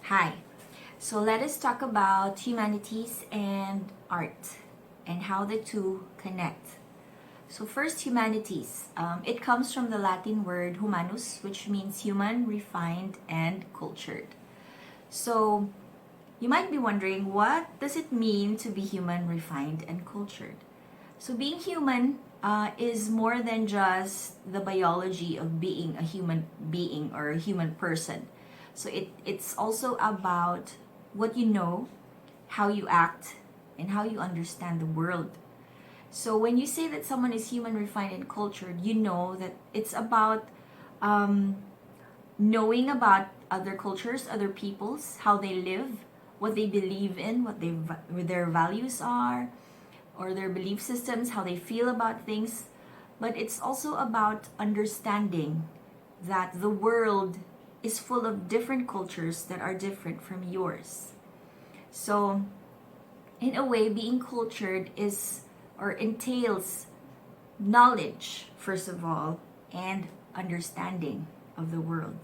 Hi. So let us talk about humanities and art and how the two connect. So first, humanities. It comes from the Latin word humanus, which means human, refined, and cultured. So you might be wondering, what does it mean to be human, refined, and cultured? So being human is more than just the biology of being a human being or a human person. So it's also about what you know, how you act, and how you understand the world. So when you say that someone is human, refined, and cultured, you know that it's about um, knowing about other cultures, other peoples, how they live, what they believe in, what their values are, or their belief systems, how they feel about things. But it's also about understanding that the world is full of different cultures that are different from yours. So, in a way, being cultured is or entails knowledge, first of all, and understanding of the world.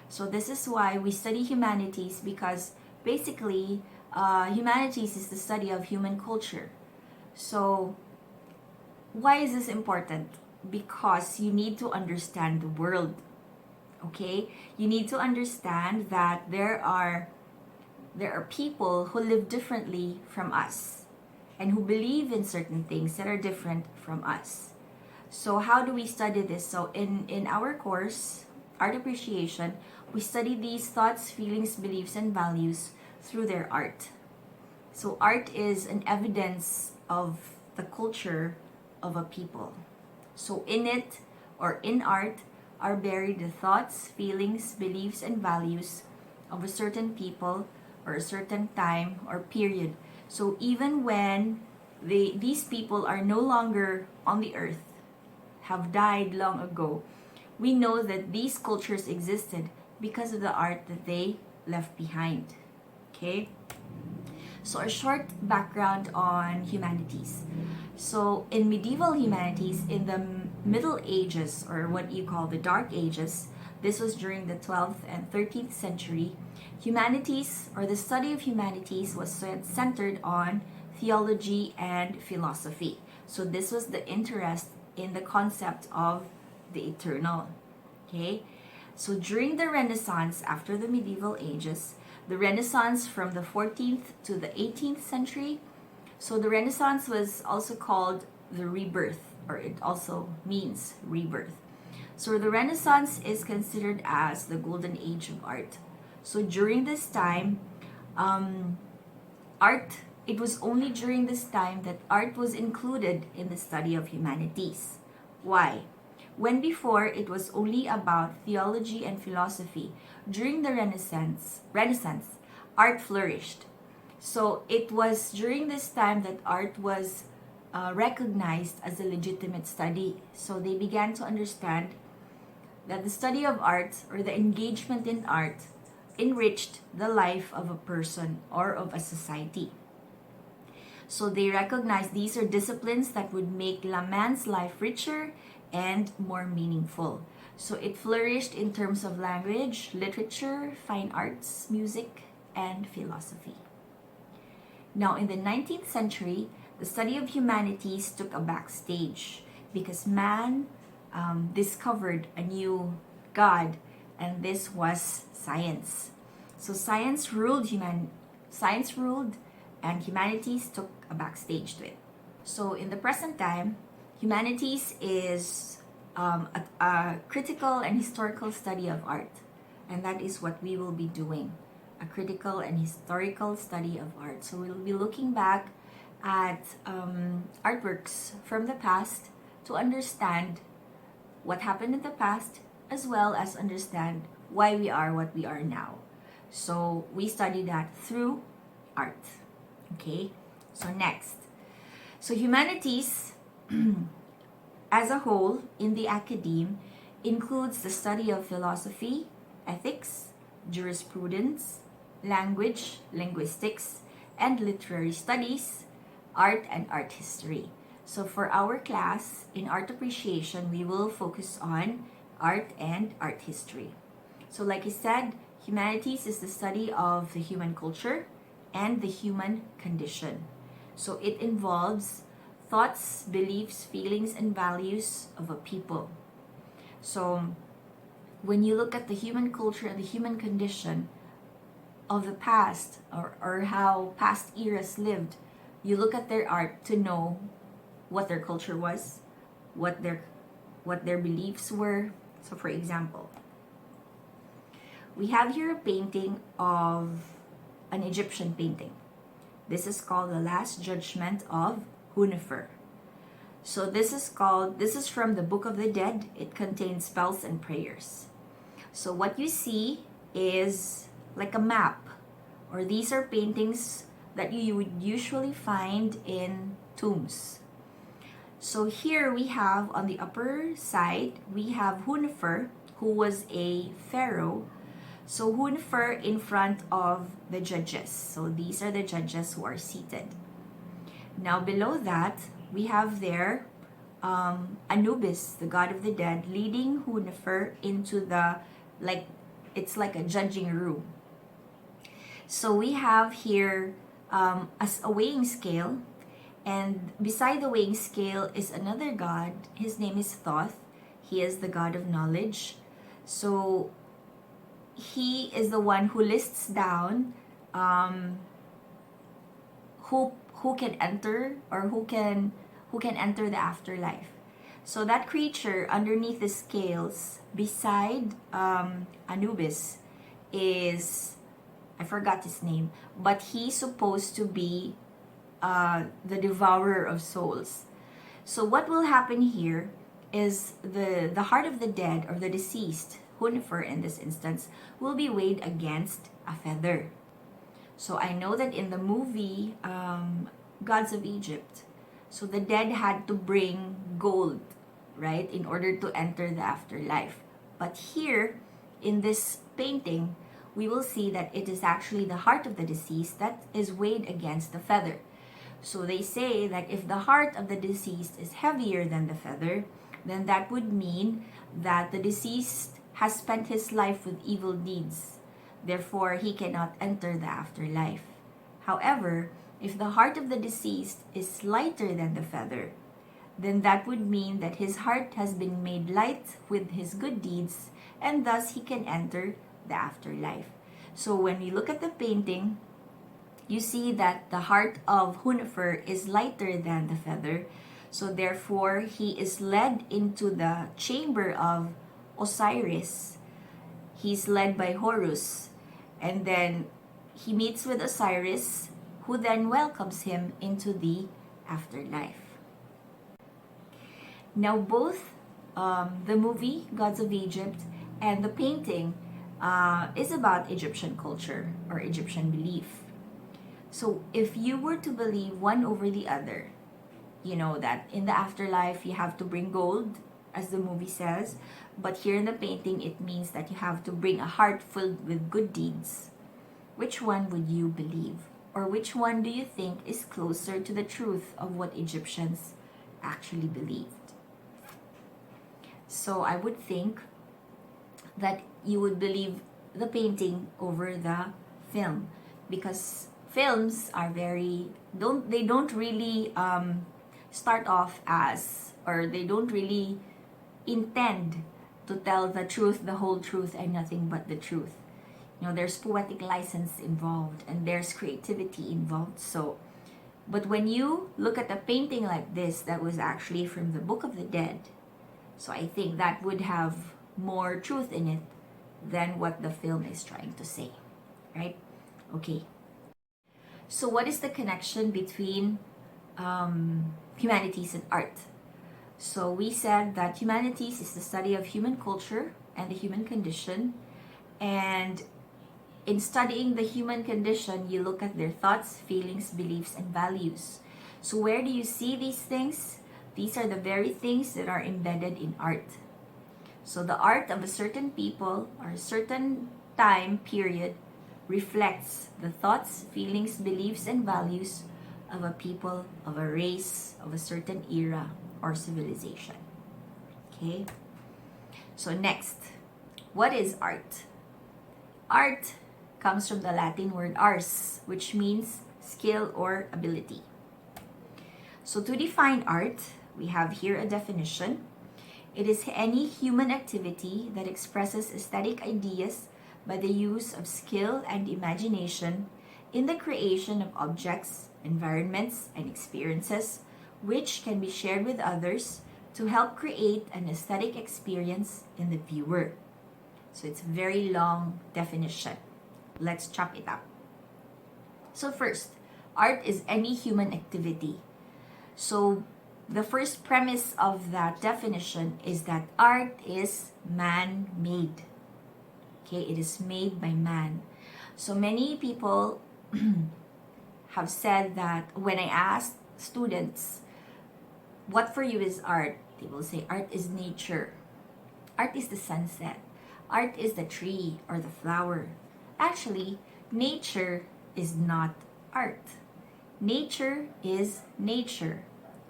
So, this is why we study humanities because basically, humanities is the study of human culture. So, why is this important? Because you need to understand the world. Okay? You need to understand that there are people who live differently from us and who believe in certain things that are different from us. So how do we study this? So in our course, Art Appreciation, we study these thoughts, feelings, beliefs, and values through their art. So art is an evidence of the culture of a people. So in it or in art are buried the thoughts, feelings, beliefs, and values of a certain people or a certain time or period. So even when these people are no longer on the earth, have died long ago, we know that these cultures existed because of the art that they left behind. Okay? So, a short background on humanities. So, in medieval humanities, in the Middle Ages, or what you call the Dark Ages, this was during the 12th and 13th century, humanities, or the study of humanities, was centered on theology and philosophy. So, this was the interest in the concept of the eternal. Okay? So, during the Renaissance, after the medieval ages, the Renaissance from the 14th to the 18th century. So the Renaissance was also called the rebirth, or it also means rebirth. So the Renaissance is considered as the golden age of art. So during this time, art, it was only during this time that art was included in the study of humanities. Why? When before it was only about theology and philosophy, during the Renaissance, art flourished. So it was during this time that art was recognized as a legitimate study. So they began to understand that the study of art or the engagement in art enriched the life of a person or of a society. So they recognized these are disciplines that would make man's life richer and more meaningful. So it flourished in terms of language, literature, fine arts, music, and philosophy. Now, in the 19th century, the study of humanities took a backstage because man discovered a new God, and this was science. So science ruled, and humanities took a backstage to it. So in the present time, humanities is a critical and historical study of art, and that is what we will be doing, a critical and historical study of art. So we'll be looking back at artworks from the past to understand what happened in the past, as well as understand why we are what we are now. So we study that through art. Okay, so next. So humanities as a whole in the academe includes the study of philosophy, ethics, jurisprudence, language, linguistics, and literary studies, art and art history. So for our class in art appreciation, we will focus on art and art history. So like I said, Humanities is the study of the human culture and the human condition. So it involves thoughts, beliefs, feelings, and values of a people. So when you look at the human culture and the human condition of the past, or how past eras lived, you look at their art to know what their culture was, what their beliefs were. So for example, we have here a painting of an Egyptian painting. This is called The Last Judgment of Hunefer. So this is from the Book of the Dead. It contains spells and prayers. So what you see is like a map, or these are paintings that you would usually find in tombs. So here we have on the upper side, we have Hunefer, who was a pharaoh. So Hunefer in front of the judges. So these are the judges who are seated. Now below that, we have there Anubis, the god of the dead, leading Hunefer into the, it's like a judging room. So we have here as a weighing scale, and beside the weighing scale is another god. His name is Thoth. He is the god of knowledge. So he is the one who lists down who can enter, or who can enter the afterlife. So that creature underneath the scales beside Anubis is, I forgot his name, but he's supposed to be the devourer of souls. So what will happen here is the heart of the dead, or the deceased, Hunefer in this instance, will be weighed against a feather. So I know that in the movie Gods of Egypt, so the dead had to bring gold, right, in order to enter the afterlife. But here in this painting, we will see that it is actually the heart of the deceased that is weighed against the feather. So they say that if the heart of the deceased is heavier than the feather, then that would mean that the deceased has spent his life with evil deeds. Therefore, he cannot enter the afterlife. However, if the heart of the deceased is lighter than the feather, then that would mean that his heart has been made light with his good deeds, and thus he can enter the afterlife. So when we look at the painting, you see that the heart of Hunefer is lighter than the feather. So therefore, he is led into the chamber of Osiris. He's led by Horus. And then he meets with Osiris, who then welcomes him into the afterlife. Now both the movie Gods of Egypt and the painting is about Egyptian culture or Egyptian belief. So if you were to believe one over the other, you know that in the afterlife you have to bring gold, as the movie says, but here in the painting it means that you have to bring a heart filled with good deeds. Which one would you believe? Or which one do you think is closer to the truth of what Egyptians actually believed? So I would think that you would believe the painting over the film, because films are they don't really start off as, or they don't really intend to tell the truth, the whole truth, and nothing but the truth. You know, there's poetic license involved and there's creativity involved. So, but when you look at a painting like this that was actually from the Book of the Dead, so I think that would have more truth in it than what the film is trying to say, right? Okay. So what is the connection between humanities and art? So we said that humanities is the study of human culture and the human condition. And in studying the human condition, you look at their thoughts, feelings, beliefs, and values. So where do you see these things? These are the very things that are embedded in art. So the art of a certain people or a certain time period reflects the thoughts, feelings, beliefs, and values of a people, of a race, of a certain era or civilization. Okay? So next, what is art? art comes from the Latin word ars, which means skill or ability. So to define art, we have here a definition. It is any human activity that expresses aesthetic ideas by the use of skill and imagination in the creation of objects, environments, and experiences which can be shared with others to help create an aesthetic experience in the viewer. So it's a very long definition. Let's chop it up. So first, art is any human activity. So the first premise of that definition is that art is man-made. Okay, it is made by man. So many people have said that when I ask students, what for you is art? They will say art is nature. Art is the sunset. Art is the tree or the flower. Actually, nature is not art. Nature is nature.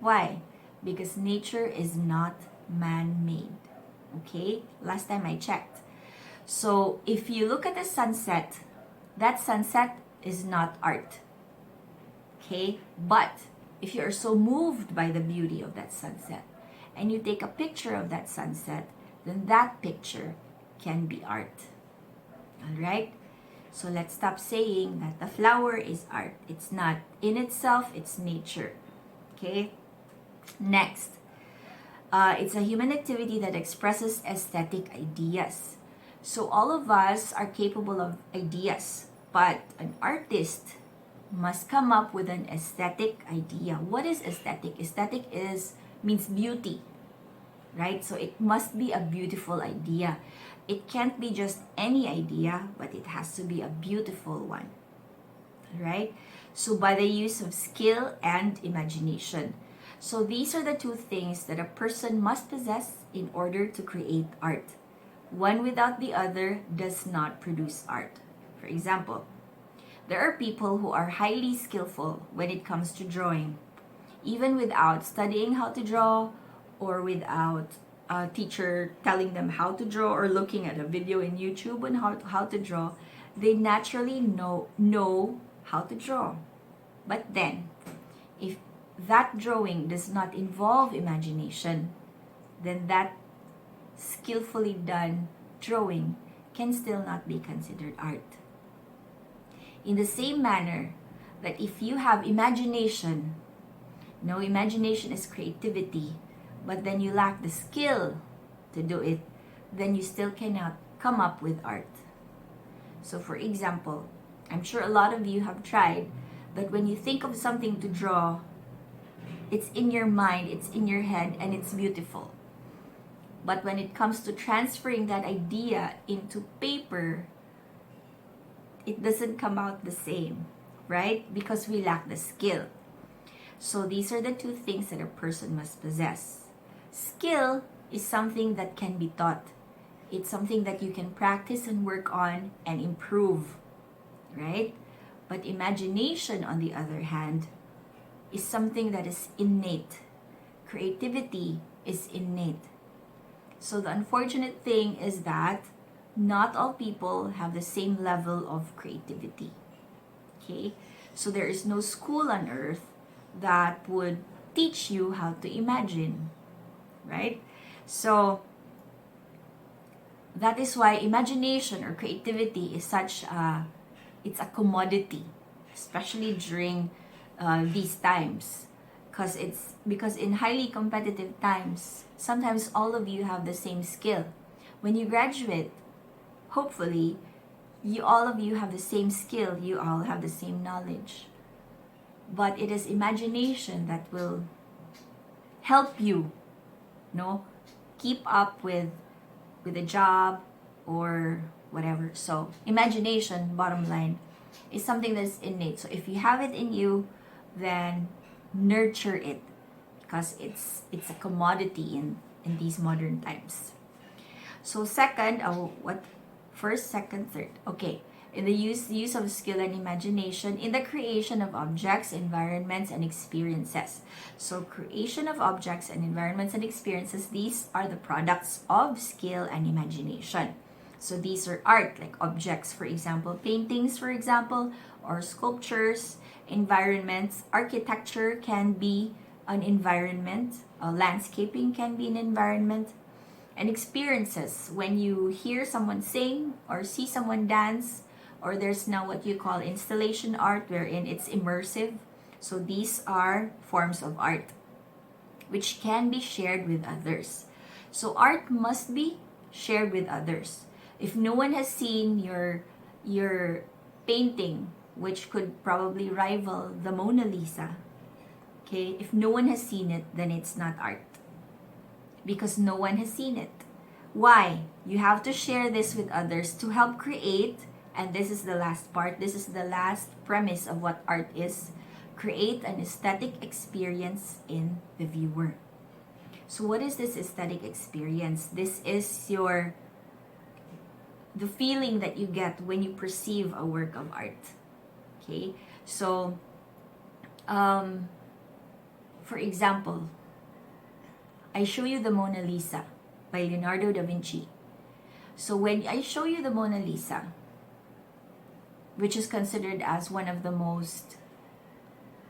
Why? Because nature is not man-made. Okay? Last time I checked. So if you look at the sunset, that sunset is not art. Okay? But if you are so moved by the beauty of that sunset and you take a picture of that sunset, then that picture can be art. Alright? So let's stop saying that the flower is art. It's not. In itself, it's nature. Okay? Next, it's a human activity that expresses aesthetic ideas. So all of us are capable of ideas, but an artist must come up with an aesthetic idea. What is aesthetic? Aesthetic means beauty, right? So it must be a beautiful idea. It can't be just any idea, but it has to be a beautiful one, right? So by the use of skill and imagination. So these are the two things that a person must possess in order to create art. One without the other does not produce art. For example, there are people who are highly skillful when it comes to drawing, even without studying how to draw or without a teacher telling them how to draw or looking at a video in YouTube on how to draw. They naturally know how to draw. But then, if that drawing does not involve imagination, then that skillfully done drawing can still not be considered art. In the same manner that if you have imagination, imagination is creativity, but then you lack the skill to do it, then you still cannot come up with art. So for example, I'm sure a lot of you have tried that when you think of something to draw, it's in your mind, it's in your head, and it's beautiful. But when it comes to transferring that idea into paper, it doesn't come out the same, right? Because we lack the skill. So these are the two things that a person must possess. Skill is something that can be taught. It's something that you can practice and work on and improve, right? But imagination, on the other hand, is something that is innate. Creativity is innate. So the unfortunate thing is that not all people have the same level of creativity. Okay? So there is no school on earth that would teach you how to imagine, right? So that is why imagination or creativity is it's a commodity, especially during these times, because in highly competitive times, sometimes all of you have the same skill. When you graduate, hopefully, all of you have the same skill, you all have the same knowledge. But it is imagination that will help you, keep up with a job or whatever. So imagination, bottom line, is something that's innate. So if you have it in you, then nurture it, because it's a commodity in these modern times. So first, second, third. Okay. In the use of skill and imagination in the creation of objects, environments, and experiences. So creation of objects and environments and experiences, these are the products of skill and imagination. So these are art, like objects, for example, paintings, for example, or sculptures, environments. Architecture can be an environment, landscaping can be an environment, and experiences. When you hear someone sing or see someone dance, or there's now what you call installation art, wherein it's immersive. So these are forms of art which can be shared with others. So art must be shared with others. If no one has seen your painting, which could probably rival the Mona Lisa, okay? If no one has seen it, then it's not art. Because no one has seen it. Why? You have to share this with others to help create, and this is the last part, this is the last premise of what art is, create an aesthetic experience in the viewer. So what is this aesthetic experience? This is the feeling that you get when you perceive a work of art. Okay? So, for example, I show you the Mona Lisa by Leonardo da Vinci. So when I show you the Mona Lisa, which is considered as one of the most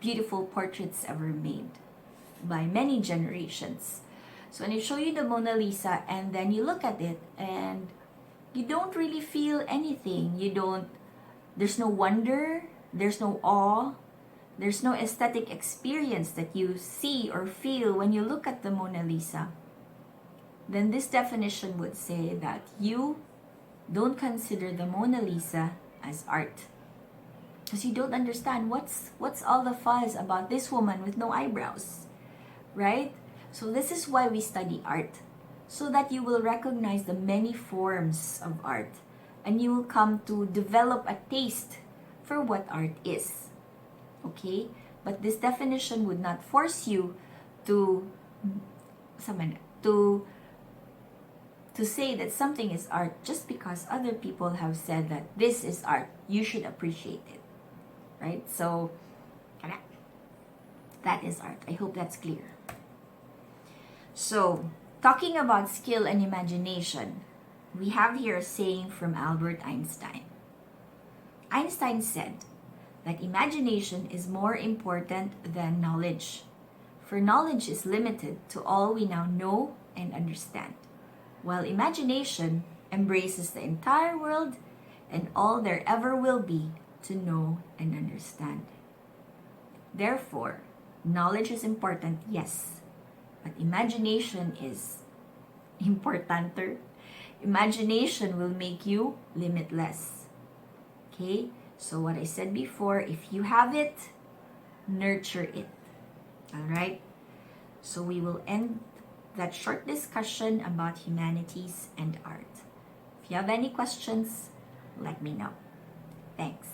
beautiful portraits ever made by many generations. So when I show you the Mona Lisa and then you look at it and you don't really feel anything. There's no wonder, there's no awe, there's no aesthetic experience that you see or feel when you look at the Mona Lisa. Then this definition would say that you don't consider the Mona Lisa as art. Because you don't understand what's all the fuss about this woman with no eyebrows, right? So this is why we study art, so that you will recognize the many forms of art and you will come to develop a taste for what art is. Okay? But this definition would not force you to say that something is art just because other people have said that this is art. You should appreciate it. Right? So, that is art. I hope that's clear. So, talking about skill and imagination, we have here a saying from Albert Einstein. Einstein said that imagination is more important than knowledge, for knowledge is limited to all we now know and understand, while imagination embraces the entire world and all there ever will be to know and understand. Therefore, knowledge is important, yes, but imagination is importanter. Imagination will make you limitless. Okay? So what I said before, if you have it, nurture it. Alright? So we will end that short discussion about humanities and art. If you have any questions, let me know. Thanks.